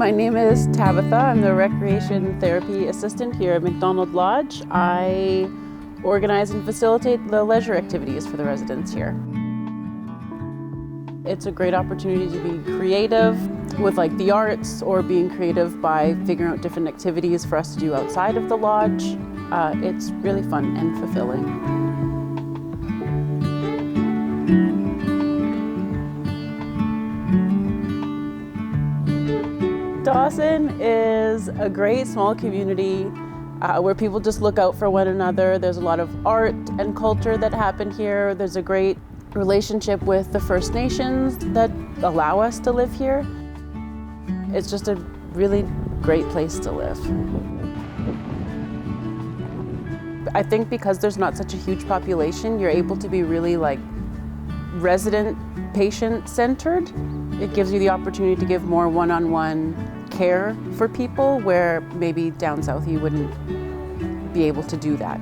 my name is Tabitha. I'm the Recreation Therapy Assistant here at McDonald Lodge. I organize and facilitate the leisure activities for the residents here. It's a great opportunity to be creative with the arts, or being creative by figuring out different activities for us to do outside of the lodge. It's really fun and fulfilling. Dawson is a great small community where people just look out for one another. There's a lot of art and culture that happen here. There's a great relationship with the First Nations that allow us to live here. It's just a really great place to live. I think because there's not such a huge population, you're able to be really resident, patient-centered. It gives you the opportunity to give more one-on-one care for people where maybe down south you wouldn't be able to do that.